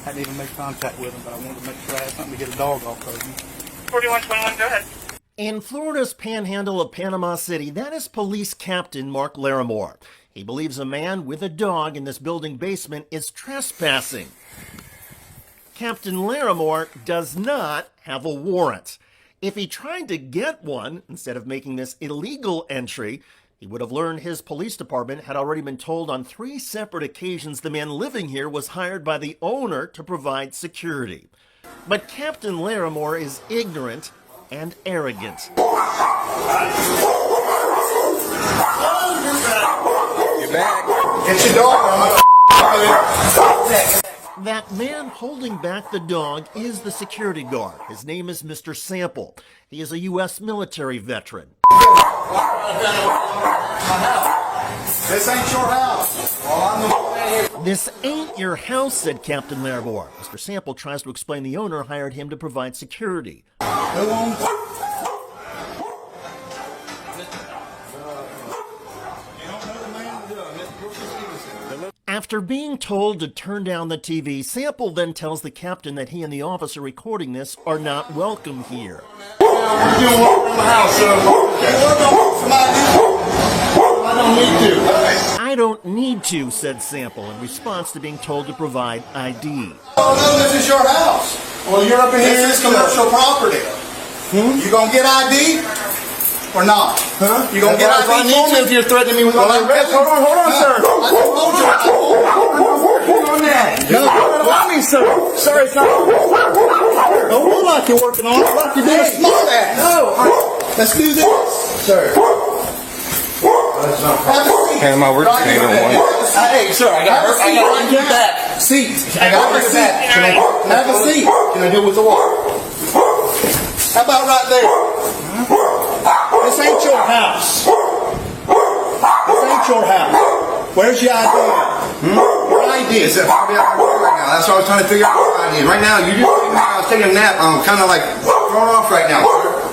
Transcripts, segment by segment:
hadn't even made contact with him, but I wanted to make sure I had something to get a dog off of him. 4121, go ahead. In Florida's panhandle of Panama City, that is Police Captain Mark Larimore. He believes a man with a dog in this building basement is trespassing. Captain Larimore does not have a warrant. If he tried to get one, instead of making this illegal entry, he would have learned his police department had already been told on 3 separate occasions the man living here was hired by the owner to provide security. But Captain Larimore is ignorant and arrogant. You're back. Get your dog. That man holding back the dog is the security guard. His name is Mr. Sample. He is a U.S. military veteran. This ain't your house. This ain't your house, said Captain Larimore. Mr. Sample tries to explain the owner hired him to provide security. Who owns it? After being told to turn down the TV, Sample then tells the captain that he and the officer recording this are not welcome here. I don't need to, said Sample in response to being told to provide ID. Oh, no, this is your house. Well, you're up in here. This is commercial property. You gonna get ID or not? Huh? You gonna get ID for me if you're threatening me with all that? Hold on, sir. No, allow me, sir. Sir, it's not. Don't look like you're working on it. Like you're doing smart ass. No. Let's do this, sir. Panama, we're just hanging on one. Hey, sir, I got to get that seat. I got to get that. Can I have a seat? Can I do it with the water? How about right there? This ain't your house. This ain't your house. Where's your ID? Your ID is at right now. That's what I was trying to figure out. Your ID. Right now, you just I was taking a nap. I'm kind of like thrown off right now, sir.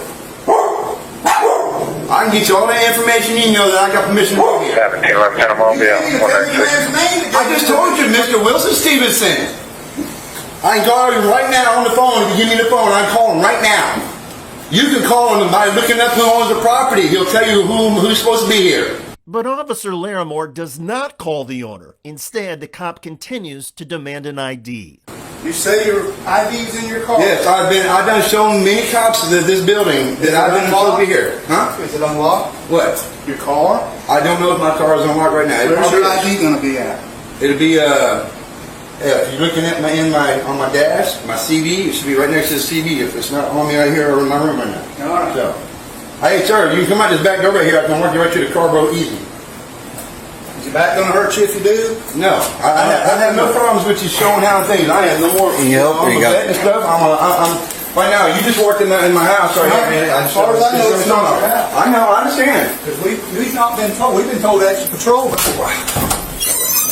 I can get you all the information you know that I got permission to be here. 1711 Panama, I just told you, Mr. Wilson Stevenson. I can call you right now on the phone. If you give me the phone, I can call him right now. You can call him by looking up who owns the property. He'll tell you who's supposed to be here. But Officer Larimore does not call the owner. Instead, the cop continues to demand an ID. You say your ID's in your car? Yes, I've done shown many cops that this building that I've been supposed to be here. Huh? Is it unlocked? What? Your car? I don't know if my car is unlocked right now. Where's your ID going to be at? It'll be if you're looking at on my dash, my CV, it should be right next to the CV. If it's not on me right here or in my room right now. All right. So, hey, sir, you can come out this back door right here. I can work you right to the car real easy. Is your back going to hurt you if you do? No. I have no problems with you showing how things. I have no more. I'm right now, you just work in my house right here. As far as I know, it's not our house. I know, I understand. Because we've not been told. We've been told extra patrol before.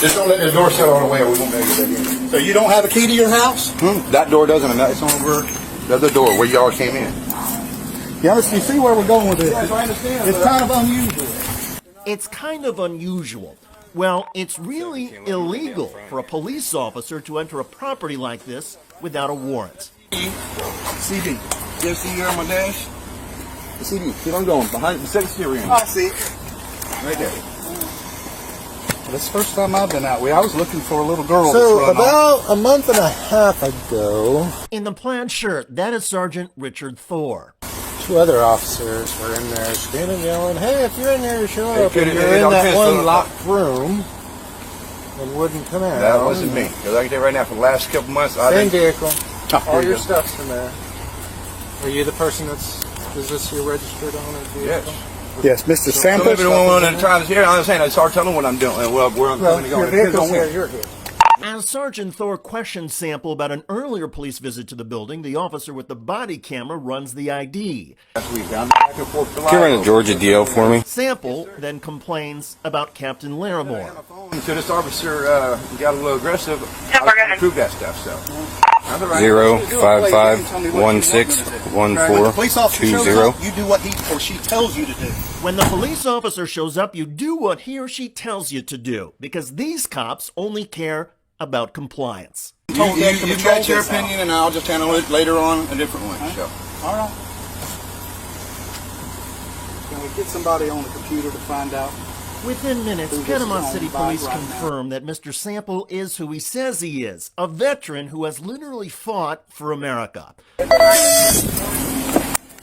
Just don't let the door shut all the way or we won't be able to get in. So you don't have a key to your house? That door doesn't. It's over the other door where y'all came in. You see where we're going with this? Yes, I understand. It's kind of unusual. It's kind of unusual. Well, it's really illegal for a police officer to enter a property like this without a warrant. CD. You see here on my dash? The CD. See where I'm going? Behind the second steering. I see. Right there. Well, this is the first time I've been out. I was looking for a little girl. So about a month and a half ago. In the plaid shirt, that is Sergeant Richard Thor. 2 other officers were in there screaming, yelling, hey, if you're in there, show up. And you're in that one locked room and wouldn't come out. That wasn't me. Because I can tell you right now, for the last couple months, Same vehicle. All your stuff's in there. Are you the person is this your registered owner vehicle? Yes, Mr. Sample. Some people don't want to try this here. I'm saying I start telling them what I'm doing. Where I'm going to go. Your vehicle's here, you're here. As Sergeant Thor questioned Sample about an earlier police visit to the building, the officer with the body camera runs the ID. Can you run a Georgia DL for me? Sample then complains about Captain Larimore. So this officer got a little aggressive. I prove that stuff, so. 055161420. You do what he or she tells you to do. When the police officer shows up, you do what he or she tells you to do, because these cops only care about compliance. You told them to You've patrol got your this house. opinion, and I'll just handle it later on a different way. So. All right. Can we get somebody on the computer to find out? Within minutes, Who this Panama is City owned by Police right confirm that Mr. Sample is who he says he is, a veteran who has literally fought for America.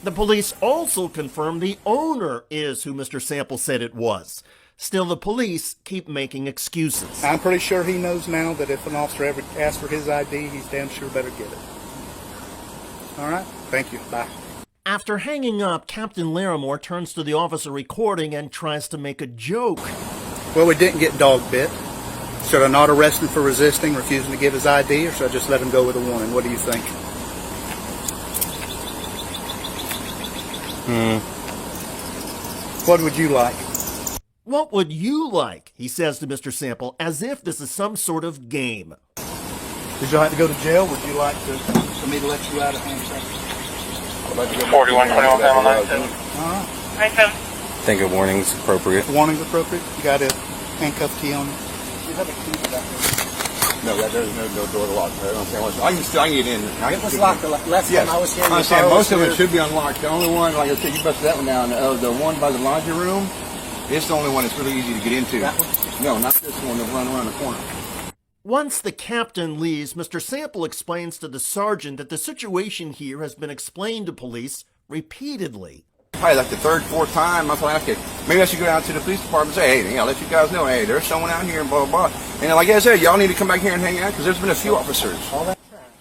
The police also confirm the owner is who Mr. Sample said it was. Still, the police keep making excuses. I'm pretty sure he knows now that if an officer ever asks for his ID, he's damn sure better get it. All right? Thank you. Bye. After hanging up, Captain Larimore turns to the officer recording and tries to make a joke. Well, we didn't get dog bit. Should I not arrest him for resisting, refusing to give his ID, or should I just let him go with a warning? What do you think? What would you like? What would you like? He says to Mr. Sample, as if this is some sort of game. Would you like to go to jail? Would you like for me to let you out of handcuffs? 4121 Panama 97. All right. 97. I think a warning's appropriate. Warning's appropriate. You got a handcuff key on you. You have a key for that. No, there's no door to lock. I don't understand what's. I can get in. It was locked the last time I was here. I understand. Most of it should be unlocked. The only one, like I said, you busted that one down. The one by the laundry room, it's the only one that's really easy to get into. That one? No, not this one that run around the corner. Once the captain leaves, Mr. Sample explains to the sergeant that the situation here has been explained to police repeatedly. Probably like the third, fourth time. I thought, okay, maybe I should go down to the police department and say, hey, I'll let you guys know, hey, there's someone out here and blah, blah, blah. And like I said, y'all need to come back here and hang out because there's been a few officers.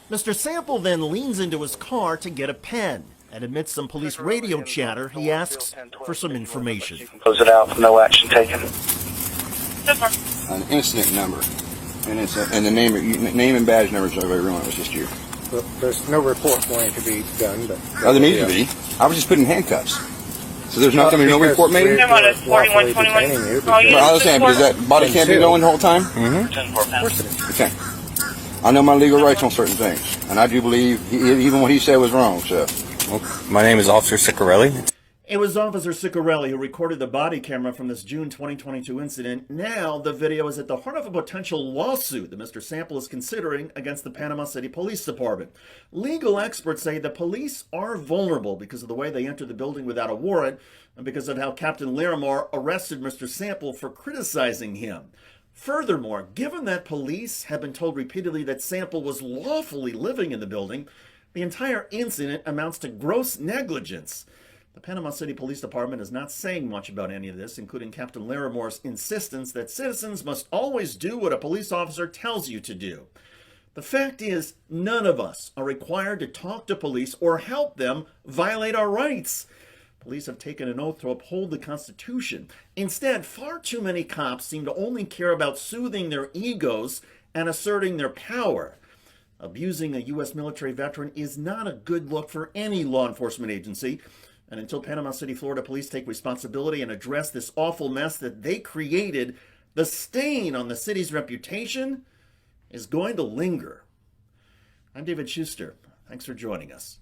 Mr. Sample then leans into his car to get a pen, and amidst some police radio chatter, he asks for some information. Close it out. No action taken. An incident number. And the name and badge numbers of everyone. It was just you. Well, there's no report going to be done, but Oh, there needs to be. I was just put in handcuffs. So there's not going to be no report made? Come on, it's 4121. Well, I was saying, because that body can't be going the whole time? Of course it is. Okay. I know my legal rights on certain things. And I do believe even what he said was wrong, so. Well, my name is Officer Ciccarelli. It was Officer Ciccarelli who recorded the body camera from this June 2022 incident. Now the video is at the heart of a potential lawsuit that Mr. Sample is considering against the Panama City Police Department. Legal experts say the police are vulnerable because of the way they entered the building without a warrant and because of how Captain Larimore arrested Mr. Sample for criticizing him. Furthermore, given that police have been told repeatedly that Sample was lawfully living in the building, the entire incident amounts to gross negligence. The Panama City Police Department is not saying much about any of this, including Captain Larimore's insistence that citizens must always do what a police officer tells you to do. The fact is, none of us are required to talk to police or help them violate our rights. Police have taken an oath to uphold the Constitution. Instead, far too many cops seem to only care about soothing their egos and asserting their power. Abusing a U.S. military veteran is not a good look for any law enforcement agency. And until Panama City, Florida police take responsibility and address this awful mess that they created, the stain on the city's reputation is going to linger. I'm David Schuster. Thanks for joining us.